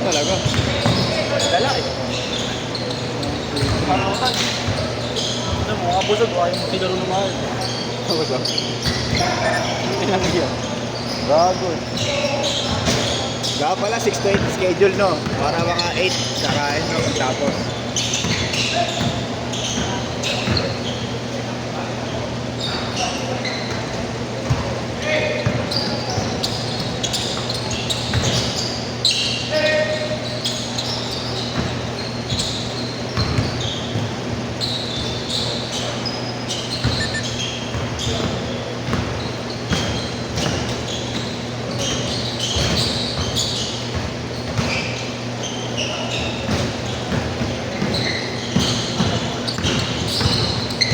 talaga. Dala eh. Panutan. Ano mo, mga busog, ayaw mo sigaro na mahal. Ano ba? Tinanong yan. Gago eh. Gago pala, 6 to 8 schedule, no? Para mga 8, kakain, no? Tapos.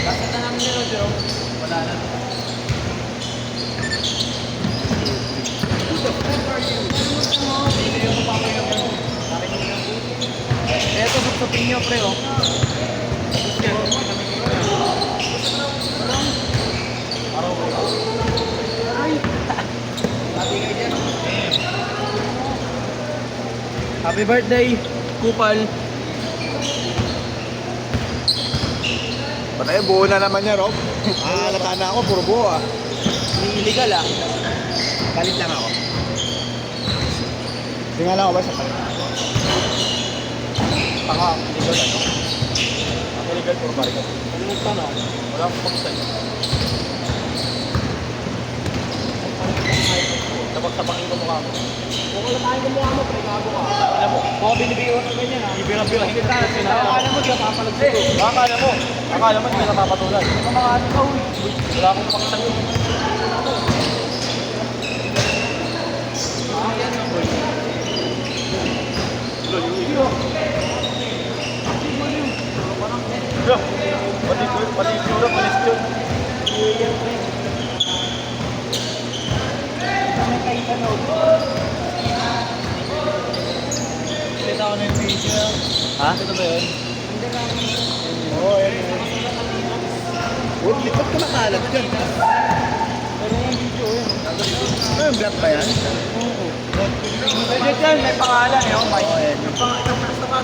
Bakit na namin yun, Joe? Wala na. Eto, sukupin nyo, pre, oh. Happy birthday, Kupal. Patay, buo na naman niya, Rob. Halata na ako, puro buo ah. Illegal ah. Palit lang ako. Tingnan lang ako ba sa palit? Tanga, illegal ano? Ang illegal puro barikan. Ano nung tanong? Wala akong pag-sa'yo. Tabag-tabangin ko mukha mo. Kung wala tayo ng mukha mo, pre, gago ka. Alam mo, mga binibiro na ganyan ha. Ibirang-birang kita. Akala mo, di ka papalag sa'yo. Akala mo, di ka napapatulan. Ang mga ano ka, uy. Wala akong pakasa'yo. Pati pura, palis yun. Kita ko na yung video. Ha? Ito ba yun? Oo, yan. Uy, ba't kumakalat dyan? Pero yung video yun. Ano yung black ba yan? Pwede dyan, may pangalan eh. Oh, Mike. Oo, yan. Yung pangalan mo sa mga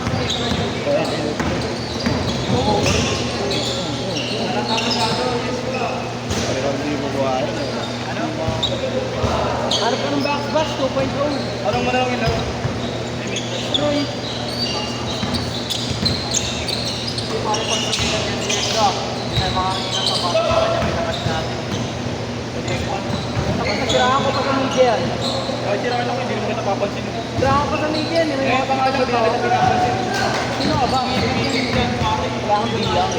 Oo, yan. Parang hindi mo buhayin. Ano? Harap ka ng back-back 2.0. Anong manawin na? Troy. Parang pag sabihan niya niya ito, may mga inang kapatid na kanya pinakasin natin. Tapos nasiraan ko pa sa media yan. Kahit siraan ako, hindi naman kita papansin. Siraan ko pa sa media yan. May mga pangalan, hindi na kita pinapansin. Sino ka ba? Kailangan bilang.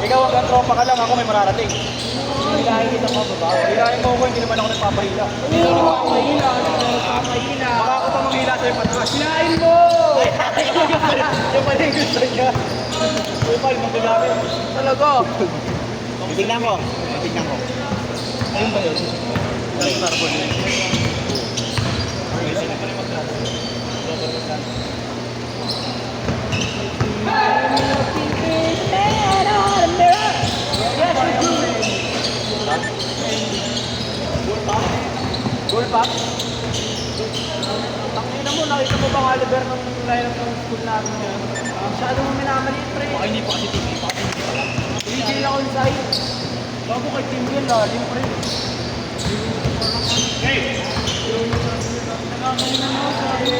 Ikaw hanggang tropa ka lang, ako may mararating. Hilahin kita pa ba? Hilahin mo ako, hindi naman ako nagpapahila. Hindi naman ako nagpapahila. Baka ako pa manghila sa'yo patras. Hilahin mo! Yung pala yung gusto niya. Yung pala, magagamit. Talaga. Titignan ko. Titignan ko. Ayun ba yun? Yung carbon yun. Goal pack? Takina mo, nakita mo bang Oliver nung lineup ng school namin yan? Masyado mo minamaliit, pre. Baka hindi pa kasi team A, baka hindi pa lang. Hindi ako inside. Bago kay team yan, lalim, pre. Hey! Nakakain na mo, sabi.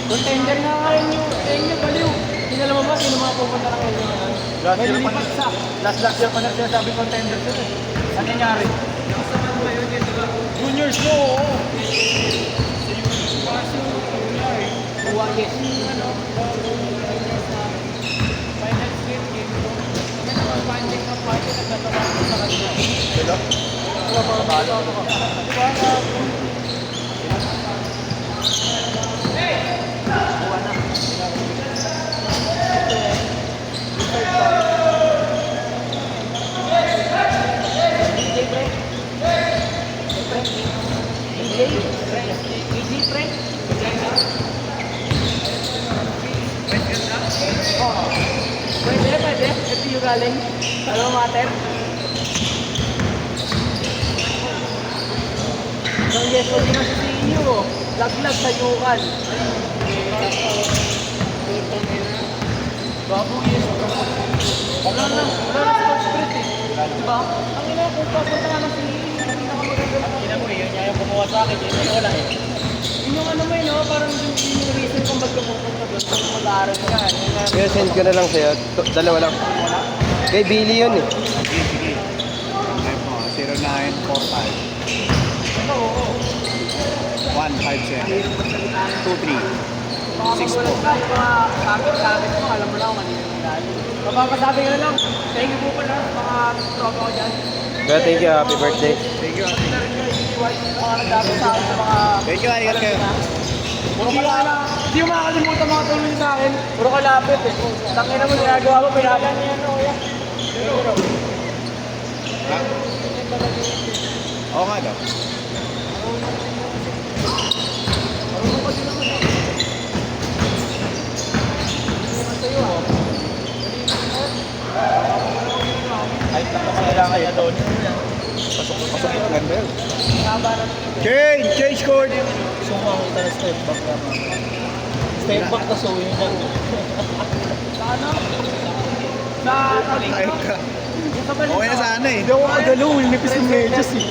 Contender na nga rin yung Enyo, baliw. Hindi na mo ba sino mga pupunta ng Enyo ngayon? Last year pa na sinasabi contender sila eh. Ano nangyari? Juniors mo, oo. Buwa, yes. Final state game mo. Kami naman banding ng party nagtatawa ko sa kanila. Diba? Diba mga balo? Diba na? Buwa na. Pwede. Ito yung galing. Alam mo, mater? yes, hindi na sa inyo. Laglag sa yukan. Bago yes. Wala na sa spread eh. Diba? Ang ina kung papunta ka ng CE, hindi na ka magagawa. Ang ina mo eh, yun niya yung kumuha sa akin, yun wala eh. Yun yung ano mo eh, no? Parang yung reason kung ba't ka pupunta doon, kung mag-aaral ka. Kaya send ko na lang sa'yo. Dalawa lang. Kay Billy yun eh. Sige, sige. Type mo, 0945 Ito, oo. 157 23 Baka magulat ka, yung mga gamit mo, alam mo lang kung kanina ng dahil. Mapapasabi ka na lang, thank you po pala, mga tropa ko dyan. Kaya thank you. Happy birthday. Thank you, ate. Mga nagdapit sa akin sa mga... Thank you, ingat kayo. Hindi mo makakalimutan mga tulong niyo sa akin. Puro kalapit eh. Tangin na mo, ginagawa mo, pinagan niya ano, kuya. Ha? Oo nga daw. Kahit lang naman kailangan yan doon. Pasok yung ganda yun. Change court! Sumakita na step back naman. Step back na suwi niya. Sa ano? Sa Ay ka. Okay na sana eh. Hindi ako magalaw, nipis ng medyas eh.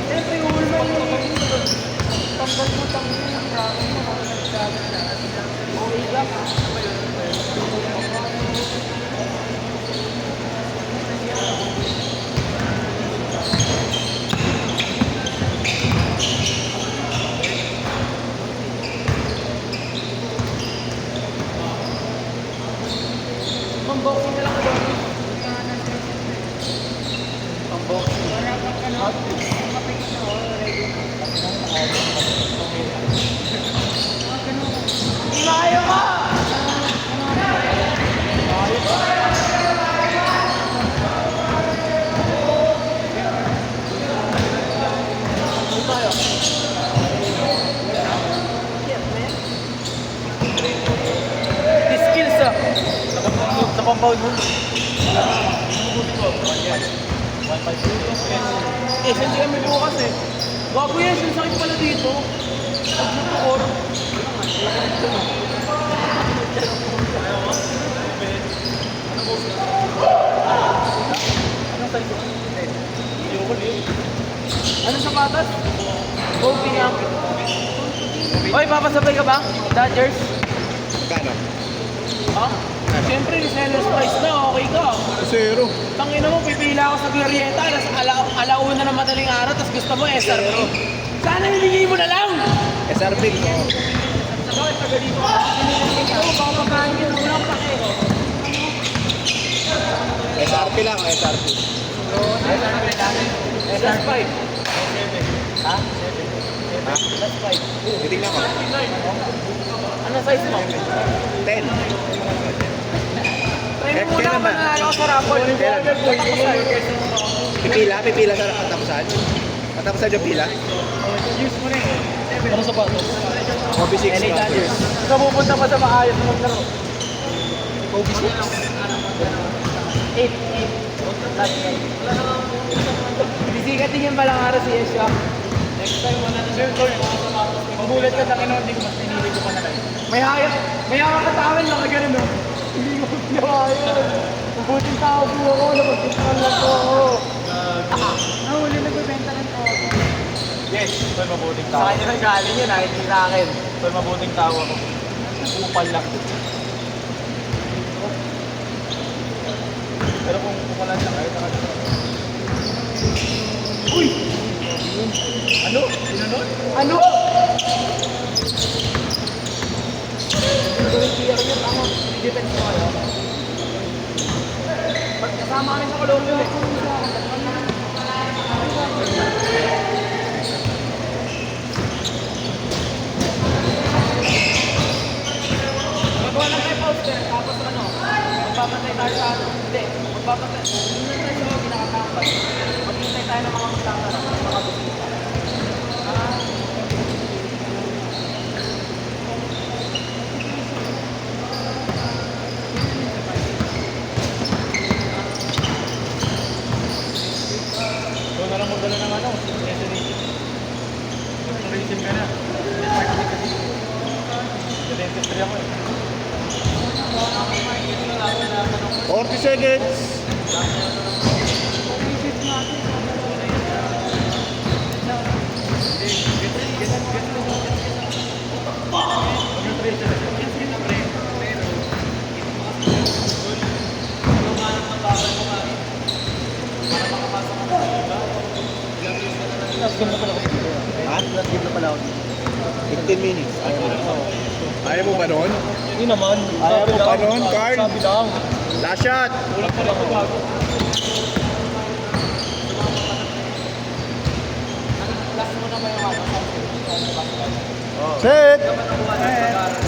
Siyempre, ulma yung tanggal mo, tanggal mo, maraming mo, okay lang. Pang-boxing na lang doon. Pang-boxing. Layo ka! Skills ah. Sa compound mo. Eh, hindi kami bukas eh. Bago yan, sakit pala dito. Pag-tutukor. Anong size mo? Anong sapatos? Kobe niya. Oy, papasabay ka ba? Dodgers? Kano? Ha? Siyempre, seller's price na, okay ka. Zero. Tangina mo, pipila ako sa Glorieta, alauna na madaling araw, tapos gusto mo SRP. Sana hilingi mo na lang! SRP. Bakit taga dito ka? Oo, baka makain yun, walang pake. SRP lang, SRP. SRP natin. SR5. Ha? SR5. Titignan ko. Ano size mo? 10. Try mo muna naman. manalo ka sa raffle. Pipila sa katapusan. Katapusan yung pila. Use mo rin. Ano sapatos? Kobe 6. LA Dodgers. Ikaw pupunta pa sa maayos na maglaro. Kobe 6. 8. Bisikat din yung balang araw si Yeshua. Next time, wala na sir. Magulat ka, takin naman, hindi ko mas pinili ko pa na lang. May katawa lang ka gano'n, no? Hindi ko ginawa yun. Mabuting tao po ako, napagpintahan lang po ako. Nahuli nagbibenta ng tao. Yes, tol, mabuting Sa tao. kanya nang galing yun, hindi sa akin. Tol, mabuting tao ako. Upal lang. Pero kung wala siya, kahit nakalimutan. Uy! Ano? Sinunod? Ano? Gawin clear niya, tama. Defense mo kayo. Kasama kami sa Colombia eh. tayo sa ano. Hindi, magpapatay. Hindi na tayo sa pinakatambay. Maghintay tayo ng mga magtatanong, ng mga bisita. Ikaw na lang magdala ng ano, destination. Destination ka na. Hindi pa kasi. Sa dentistry ako eh. 40 seconds. Ha? 15 minutes. Ayaw mo ba nun? Hindi naman. Ayaw mo ba nun, Carl? Sabi lang. Last shot. Last mo na ba yung ano? Set.